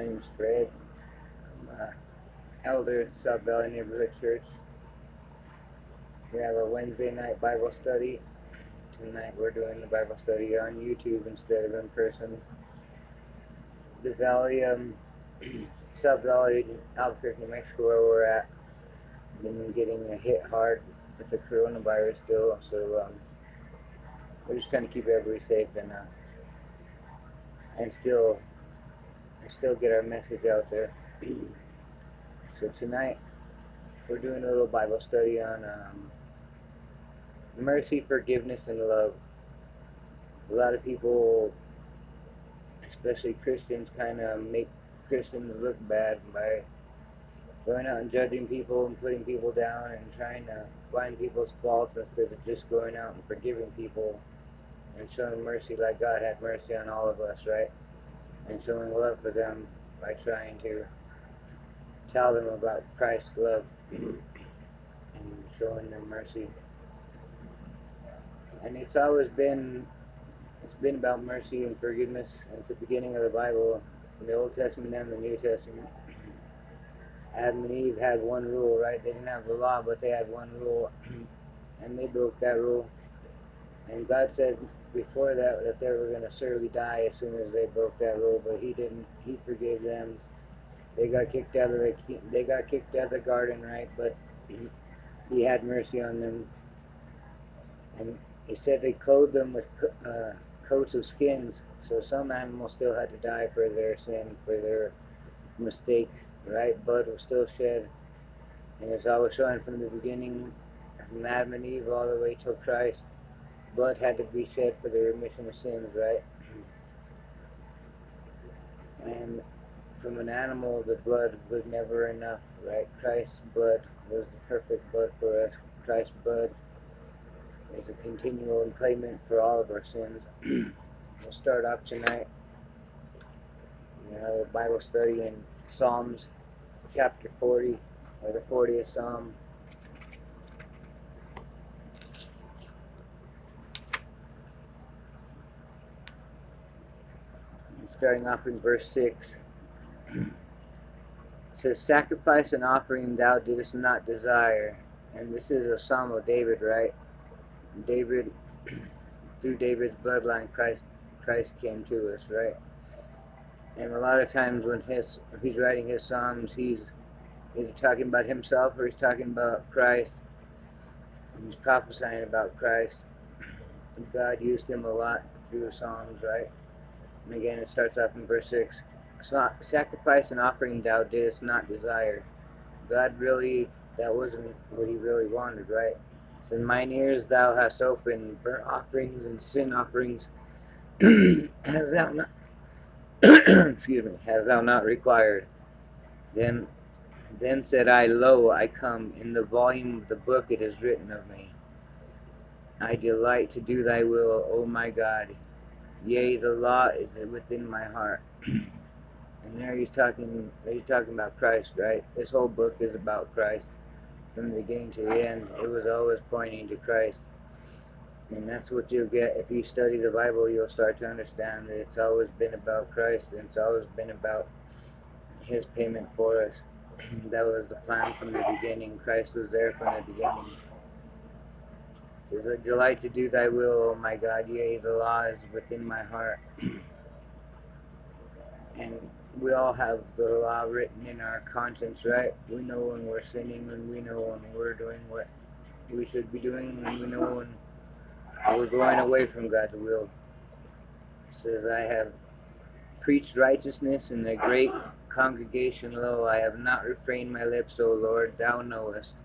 My name's Fred. I'm elder at South Valley Neighborhood Church. We have a Wednesday night Bible study. Tonight we're doing the Bible study on YouTube instead of in person. The Valley, South Valley, Albuquerque, New Mexico, where we're at, been getting hit hard with the coronavirus still, so we're just trying to keep everybody safe and still get our message out there. So tonight we're doing a little Bible study on mercy, forgiveness, and love. A lot of people, especially Christians, kind of make Christians look bad by going out and judging people and putting people down and trying to find people's faults instead of just going out and forgiving people and showing mercy like God had mercy on all of us, right? And showing love for them by trying to tell them about Christ's love and showing them mercy. And it's been about mercy and forgiveness. It's the beginning of the Bible, in the Old Testament and the New Testament. Adam and Eve had one rule, right? They didn't have the law, but they had one rule, and they broke that rule. And God said before that they were going to surely die as soon as they broke that rule, but He didn't. He forgave them. They got kicked out of the garden, right? But He had mercy on them, and He said they clothed them with coats of skins. So some animals still had to die for their sin, for their mistake, right? Blood was still shed, and it's always showing from the beginning, from Adam and Eve all the way till Christ. Blood had to be shed for the remission of sins, right? And from an animal, the blood was never enough, right? Christ's blood was the perfect blood for us. Christ's blood is a continual payment for all of our sins. We'll start off tonight. The Bible study in Psalms chapter 40, or the 40th Psalm. Starting off in verse 6. It says, "Sacrifice and offering thou didst not desire." And this is a psalm of David, right? David, through David's bloodline, Christ came to us, right? And a lot of times when he's writing his psalms, he's either talking about himself or he's talking about Christ. And he's prophesying about Christ. And God used him a lot through the psalms, right? And again, it starts off in verse 6. "Sacrifice and offering thou didst not desire." God really, that wasn't what He really wanted, right? So mine ears thou hast opened, burnt offerings and sin offerings hast thou not excuse me, hast thou not required. Then said I, Lo, I come, in the volume of the book it is written of me. I delight to do thy will, O my God. Yea, the law is within my heart. And there he's talking about Christ, right? This whole book is about Christ. From the beginning to the end, it was always pointing to Christ. And that's what you'll get if you study the Bible. You'll start to understand that it's always been about Christ, and it's always been about His payment for us. That was the plan from the beginning. Christ was there from the beginning. It says, I delight to do thy will, O my God. Yea, the law is within my heart. And we all have the law written in our conscience, right? We know when we're sinning, and we know when we're doing what we should be doing, and we know when we're going away from God's will. It says, I have preached righteousness in the great congregation. Lo, I have not refrained my lips, O Lord, thou knowest.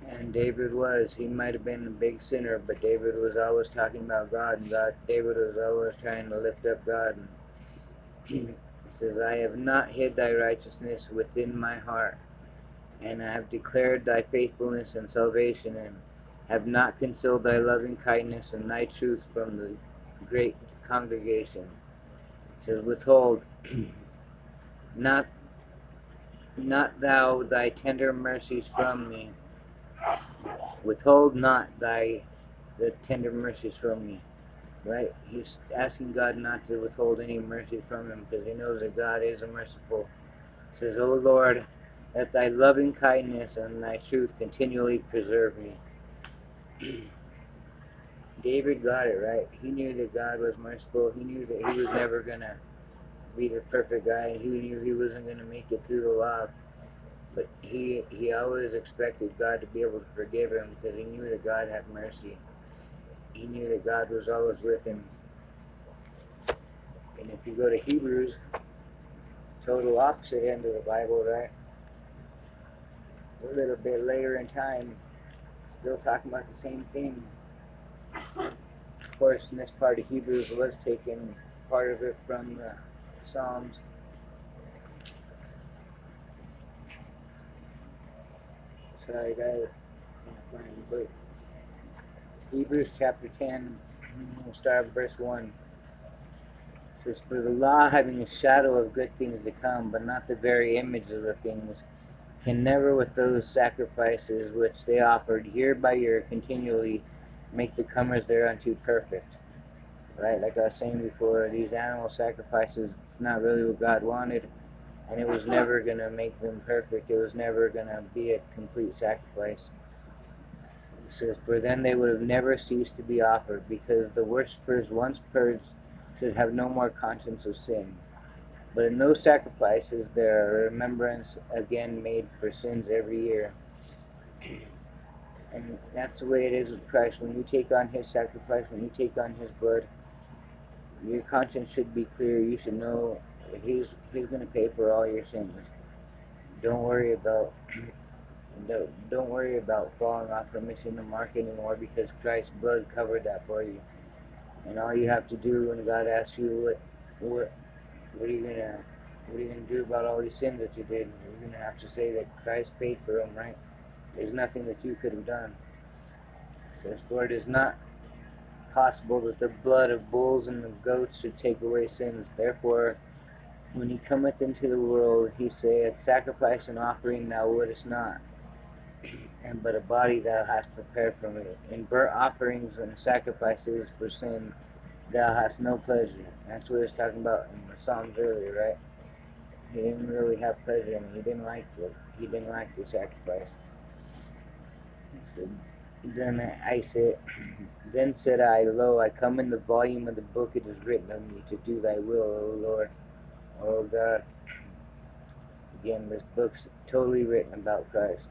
And David he might have been a big sinner, but David was always talking about God, and David was always trying to lift up God. And it says, I have not hid thy righteousness within my heart, and I have declared thy faithfulness and salvation, and have not concealed thy loving kindness and thy truth from the great congregation. It says, withhold not thou thy tender mercies from me. Withhold not the tender mercies from me. right? He's asking God not to withhold any mercy from him because he knows that God is a merciful. He says, "O Lord, let thy loving kindness and thy truth continually preserve me." David got it right. He knew that God was merciful. He knew that he was never going to be the perfect guy. He knew he wasn't going to make it through the law. But he always expected God to be able to forgive him because he knew that God had mercy. He knew that God was always with him. And if you go to Hebrews, total opposite end of the Bible, right? A little bit later in time, still talking about the same thing. Of course, in this part of Hebrews was taken part of it from the Psalms. Sorry guys, I can't find the book. Hebrews chapter 10, we'll start at verse 1. It says, "For the law, having a shadow of good things to come, but not the very image of the things, can never with those sacrifices which they offered year by year continually make the comers thereunto perfect." Right, like I was saying before, these animal sacrifices, it's not really what God wanted, and it was never going to make them perfect. It was never going to be a complete sacrifice. It says, "For then they would have never ceased to be offered, because the worshippers once purged should have no more conscience of sin. But in those sacrifices there are remembrance again made for sins every year." And that's the way it is with Christ. When you take on his sacrifice, when you take on his blood, your conscience should be clear. You should know that he's going to pay for all your sins. Don't worry about don't worry about falling off or missing the mark anymore, because Christ's blood covered that for you. And all you have to do when God asks you what are you gonna do about all these sins that you did, you're gonna have to say that Christ paid for them, right? There's nothing that you could have done. It says, "For it is not possible that the blood of bulls and of goats should take away sins. Therefore, when he cometh into the world, he saith, Sacrifice and offering thou wouldest not, and but a body thou hast prepared for me. In burnt offerings and sacrifices for sin thou hast no pleasure." That's what he was talking about in the Psalms earlier, right? He didn't really have pleasure in it. He didn't like it. He didn't like the sacrifice. So, then said I, Lo, I come in the volume of the book, it is written of me to do thy will, O Lord, O God. Again, this book's totally written about Christ.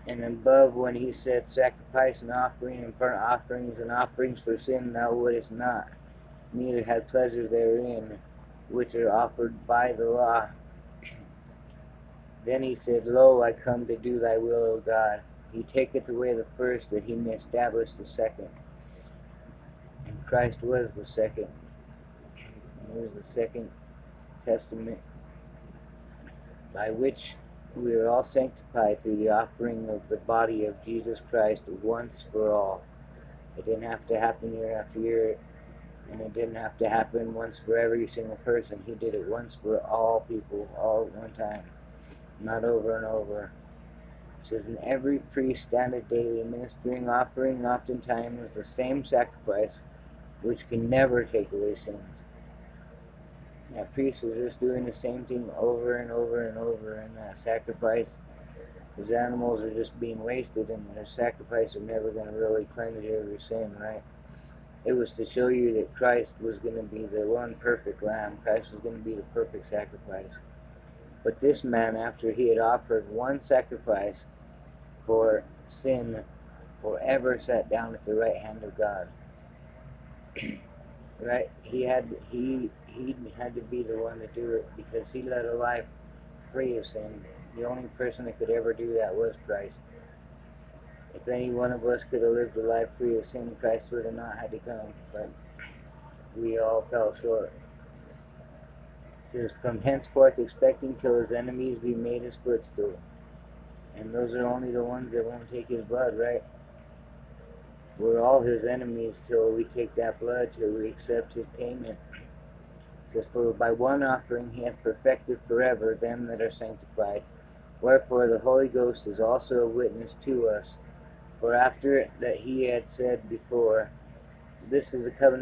And above, when he said, Sacrifice and offering and burnt offerings and offerings for sin thou wouldest not, neither had pleasure therein, which are offered by the law. Then he said, Lo, I come to do thy will, O God. He taketh away the first, that he may establish the second. And Christ was the second. He was the second testament, by which we are all sanctified through the offering of the body of Jesus Christ once for all. It didn't have to happen year after year, and it didn't have to happen once for every single person. He did it once for all people, all at one time, not over and over. It says, "And every priest standeth daily ministering, offering oftentimes the same sacrifice, which can never take away sins." That priest is just doing the same thing over and over and over, and that sacrifice, those animals are just being wasted, and their sacrifice are never going to really cleanse you of your sin, right? It was to show you that Christ was going to be the one perfect lamb. Christ was going to be the perfect sacrifice. But this man, after he had offered one sacrifice for sin, forever sat down at the right hand of God. Right? He had to be the one to do it, because he led a life free of sin. The only person that could ever do that was Christ. If any one of us could have lived a life free of sin, Christ would have not had to come, but we all fell short. It says, "From henceforth expecting till his enemies be made his footstool." And those are only the ones that won't take his blood, right? We're all his enemies till we take that blood, till we accept his payment. It says, "For by one offering he hath perfected forever them that are sanctified. Wherefore the Holy Ghost is also a witness to us. For after that he had said before, This is the covenant